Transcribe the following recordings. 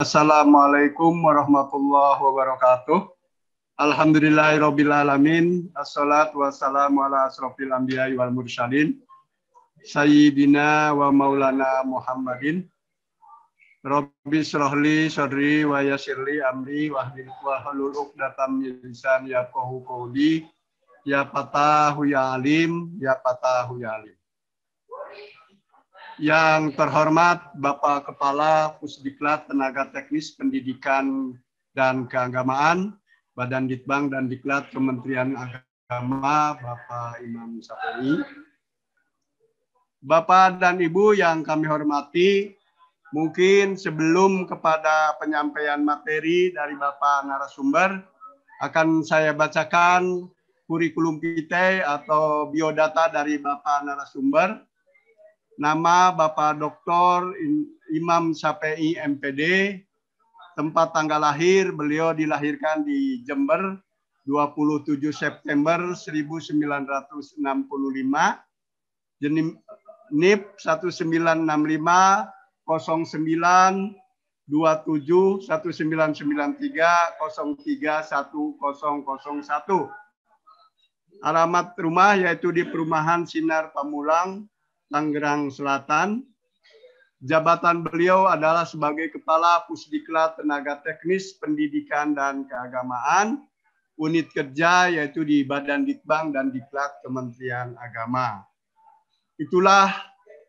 Assalamualaikum warahmatullahi wabarakatuh. Alhamdulillahirabbil alamin. Assalatu wassalamu ala asrofil anbiya'i wal mursalin. Sayyidina wa maulana Muhammadin. Rabbi shrahli sadri wa yassirli amri wahlul 'uqdatam min lisani yafqahu qawli. Ya Fatahu ya Alim, ya Fatahu ya Alim. Yang terhormat Bapak Kepala Pusdiklat Tenaga Teknis Pendidikan dan Keagamaan, Badan Ditbang dan Diklat Kementerian Agama, Bapak Imam Syafi'i. Bapak dan Ibu yang kami hormati, mungkin sebelum kepada penyampaian materi dari Bapak narasumber, akan saya bacakan kurikulum vitae atau biodata dari Bapak narasumber. Nama Bapak Dr. Imam Syafi'i MPD, tempat tanggal lahir, beliau dilahirkan di Jember 27 September 1965, NIP 1965 09 27 1993 031001. Alamat rumah yaitu di Perumahan Sinar Pamulang, Tangerang Selatan. Jabatan beliau adalah sebagai Kepala Pusdiklat Tenaga Teknis Pendidikan dan Keagamaan, unit kerja yaitu di Badan Ditbang dan Diklat Kementerian Agama. Itulah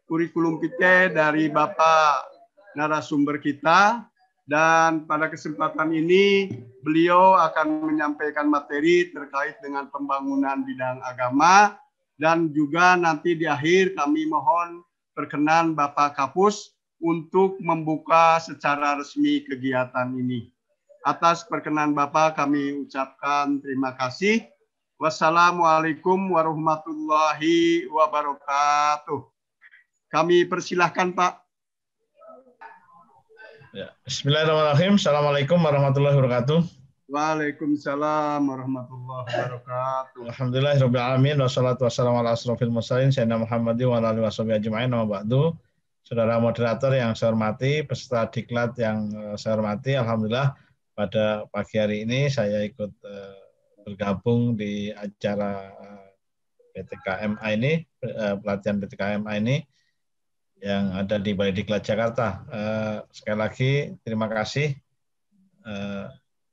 kurikulum vitae dari Bapak narasumber kita, dan pada kesempatan ini beliau akan menyampaikan materi terkait dengan pembangunan bidang agama. Dan juga nanti di akhir kami mohon perkenan Bapak Kapus untuk membuka secara resmi kegiatan ini. Atas perkenan Bapak kami ucapkan terima kasih. Wassalamualaikum warahmatullahi wabarakatuh. Kami persilahkan Pak. Ya. Bismillahirrahmanirrahim. Assalamualaikum warahmatullahi wabarakatuh. Waalaikumsalam warahmatullahi wabarakatuh. Alhamdulillahirabbil alamin wassalatu wassalamu ala asrofil mursalin sayyidina Muhammadin wa ala alihi washabihi ajmain. Amma ba'du. Saudara moderator yang saya hormati, peserta diklat yang saya hormati, alhamdulillah pada pagi hari ini saya ikut bergabung di acara PTKMA ini, pelatihan PTKMA ini yang ada di Balai Diklat Jakarta. Sekali lagi terima kasih.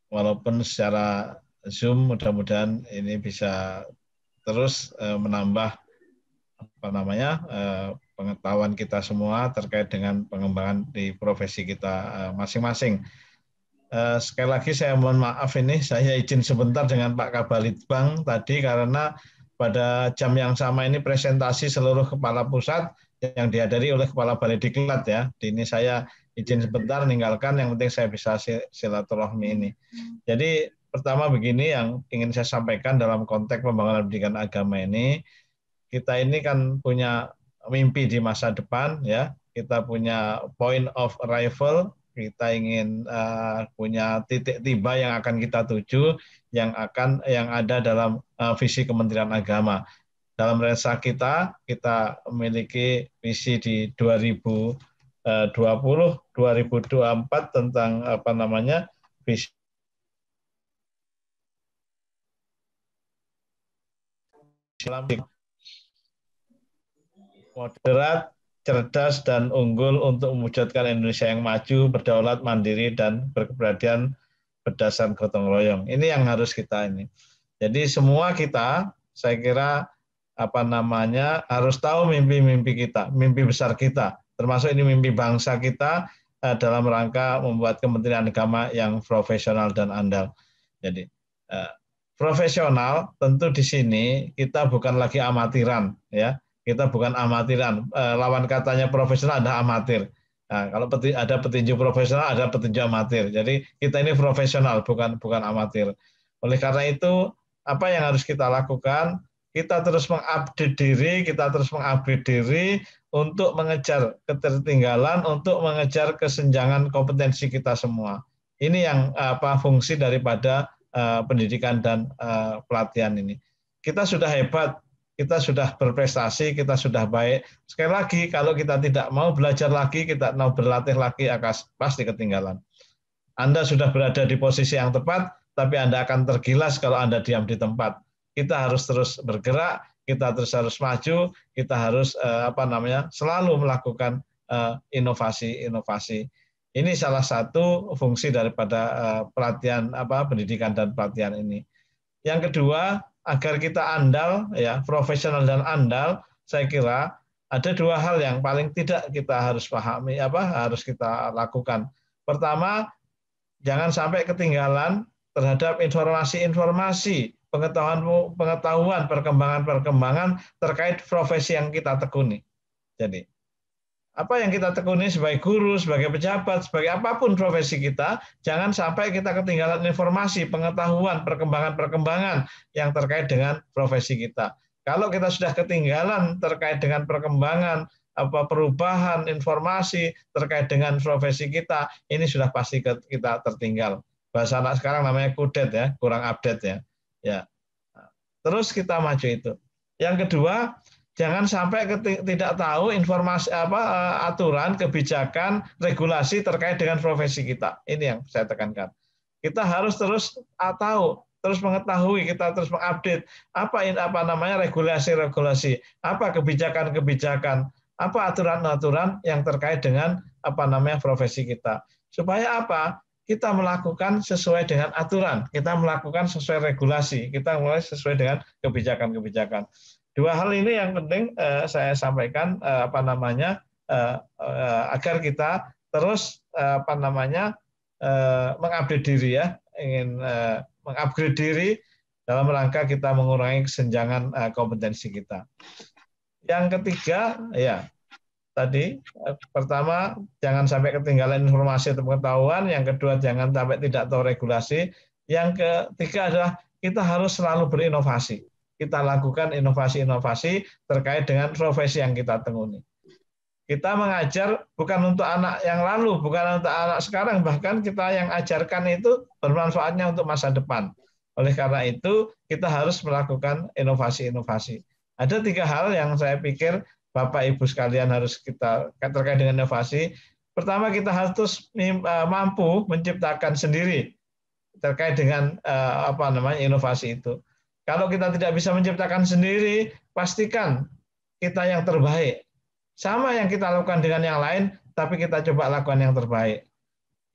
Walaupun secara Zoom, mudah-mudahan ini bisa terus menambah pengetahuan kita semua terkait dengan pengembangan di profesi kita masing-masing. Sekali lagi saya mohon maaf ini, saya izin sebentar dengan Pak Kabalitbang tadi karena pada jam yang sama ini presentasi seluruh kepala pusat yang dihadiri oleh Kepala Balai Diklat ya. Ini saya izin sebentar meninggalkan, yang penting saya bisa silaturahmi ini. Jadi pertama begini yang ingin saya sampaikan dalam konteks pembangunan pendidikan agama ini, kita ini kan punya mimpi di masa depan ya, kita punya point of arrival, kita ingin punya titik tiba yang akan kita tuju, yang ada dalam visi Kementerian Agama. Dalam lensa kita memiliki visi di 2020-2024 tentang visi moderat, cerdas, dan unggul untuk mewujudkan Indonesia yang maju, berdaulat, mandiri, dan berkeberadian berdasarkan gotong royong. Ini yang harus kita ini. Jadi semua kita, saya kira harus tahu mimpi-mimpi kita, mimpi besar kita, termasuk ini mimpi bangsa kita dalam rangka membuat Kementerian Agama yang profesional dan andal. Jadi profesional tentu di sini kita bukan lagi amatiran, ya. Kita bukan amatiran. Lawan katanya profesional ada amatir. Nah, kalau ada petinju profesional, ada petinju amatir. Jadi kita ini profesional, bukan amatir. Oleh karena itu, apa yang harus kita lakukan? Kita terus mengupdate diri, kita terus mengupgrade diri untuk mengejar ketertinggalan, untuk mengejar kesenjangan kompetensi kita semua. Ini yang fungsi daripada pendidikan dan pelatihan ini. Kita sudah hebat, kita sudah berprestasi, kita sudah baik. Sekali lagi, kalau kita tidak mau belajar lagi, kita mau berlatih lagi, akan pasti ketinggalan. Anda sudah berada di posisi yang tepat, tapi Anda akan tergilas kalau Anda diam di tempat. Kita harus terus bergerak, kita terus harus maju, kita harus selalu melakukan inovasi-inovasi. Ini salah satu fungsi daripada pelatihan pendidikan dan pelatihan ini. Yang kedua, agar kita andal, ya, profesional dan andal, saya kira ada dua hal yang paling tidak kita harus pahami, harus kita lakukan. Pertama, jangan sampai ketinggalan terhadap informasi-informasi, pengetahuan, perkembangan-perkembangan terkait profesi yang kita tekuni. Jadi, apa yang kita tekuni sebagai guru, sebagai pejabat, sebagai apapun profesi kita, jangan sampai kita ketinggalan informasi, pengetahuan, perkembangan-perkembangan yang terkait dengan profesi kita. Kalau kita sudah ketinggalan terkait dengan perkembangan, perubahan informasi terkait dengan profesi kita, ini sudah pasti kita tertinggal. Bahasa anak sekarang namanya kudet, ya, kurang update, ya. Ya. Terus kita maju itu. Yang kedua, jangan sampai tidak tahu informasi aturan, kebijakan, regulasi terkait dengan profesi kita. Ini yang saya tekankan. Kita harus terus tahu, terus mengetahui, kita terus mengupdate regulasi-regulasi, apa kebijakan-kebijakan, apa aturan-aturan yang terkait dengan profesi kita. Supaya apa? Kita melakukan sesuai dengan aturan, kita melakukan sesuai regulasi, kita mulai sesuai dengan kebijakan-kebijakan. Dua hal ini yang penting saya sampaikan agar kita terus mengupdate diri, ya, ingin mengupgrade diri dalam rangka kita mengurangi kesenjangan kompetensi kita. Yang ketiga, ya, tadi pertama jangan sampai ketinggalan informasi atau pengetahuan, yang kedua jangan sampai tidak tahu regulasi, yang ketiga adalah kita harus selalu berinovasi. Kita lakukan inovasi-inovasi terkait dengan profesi yang kita tekuni. Kita mengajar bukan untuk anak yang lalu, bukan untuk anak sekarang, bahkan kita yang ajarkan itu bermanfaatnya untuk masa depan. Oleh karena itu, kita harus melakukan inovasi-inovasi. Ada 3 hal yang saya pikir Bapak Ibu sekalian harus kita terkait dengan inovasi. Pertama, kita harus mampu menciptakan sendiri terkait dengan inovasi itu. Kalau kita tidak bisa menciptakan sendiri, pastikan kita yang terbaik. Sama yang kita lakukan dengan yang lain, tapi kita coba lakukan yang terbaik.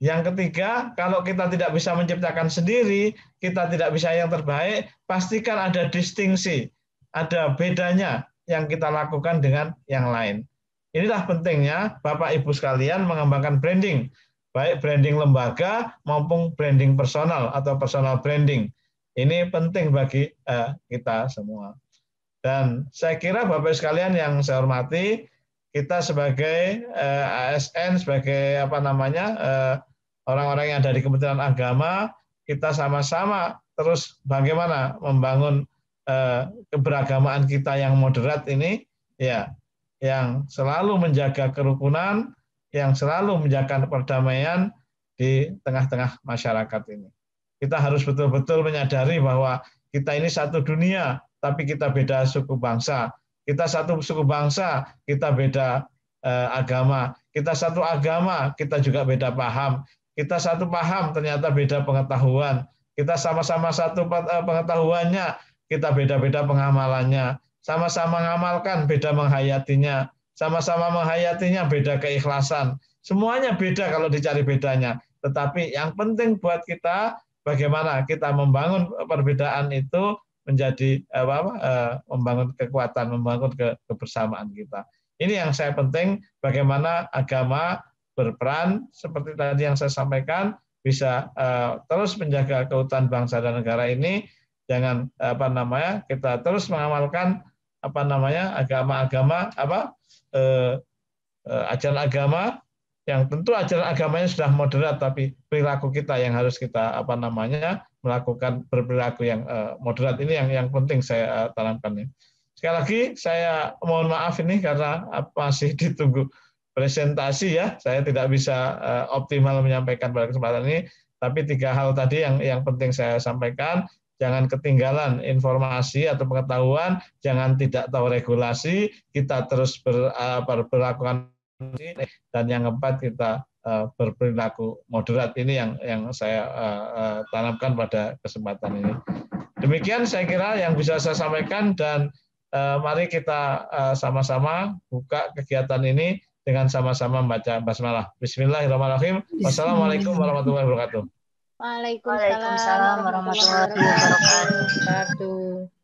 Yang ketiga, kalau kita tidak bisa menciptakan sendiri, kita tidak bisa yang terbaik, pastikan ada distingsi, ada bedanya yang kita lakukan dengan yang lain. Inilah pentingnya Bapak Ibu sekalian mengembangkan branding, baik branding lembaga maupun branding personal atau personal branding. Ini penting bagi kita semua. Dan saya kira Bapak sekalian yang saya hormati, kita sebagai ASN, sebagai orang-orang yang ada di Kementerian Agama, kita sama-sama terus bagaimana membangun keberagamaan kita yang moderat ini, ya, yang selalu menjaga kerukunan, yang selalu menjaga perdamaian di tengah-tengah masyarakat ini. Kita harus betul-betul menyadari bahwa kita ini satu dunia, tapi kita beda suku bangsa. Kita satu suku bangsa, kita beda agama. Kita satu agama, kita juga beda paham. Kita satu paham, ternyata beda pengetahuan. Kita sama-sama satu pengetahuannya, kita beda-beda pengamalannya. Sama-sama mengamalkan, beda menghayatinya. Sama-sama menghayatinya, beda keikhlasan. Semuanya beda kalau dicari bedanya. Tetapi yang penting buat kita, bagaimana kita membangun perbedaan itu menjadi membangun kekuatan, membangun kebersamaan kita. Ini yang saya penting, bagaimana agama berperan seperti tadi yang saya sampaikan, bisa terus menjaga keutuhan bangsa dan negara ini. Jangan kita terus mengamalkan agama-agama ajaran agama, yang tentu ajaran agamanya sudah moderat, tapi perilaku kita yang harus kita melakukan berperilaku yang moderat. Ini yang penting saya tanamkan. Sekali lagi saya mohon maaf ini karena masih ditunggu presentasi, ya. Saya tidak bisa optimal menyampaikan pada kesempatan ini, tapi 3 hal tadi yang penting saya sampaikan. Jangan ketinggalan informasi atau pengetahuan, jangan tidak tahu regulasi, kita terus berlakukan. Dan yang keempat, kita berperilaku moderat. Ini yang saya tanamkan pada kesempatan ini. Demikian saya kira yang bisa saya sampaikan, dan mari kita sama-sama buka kegiatan ini dengan sama-sama membaca basmalah. Bismillahirrahmanirrahim. Wassalamualaikum warahmatullahi wabarakatuh. Waalaikumsalam warahmatullahi wabarakatuh.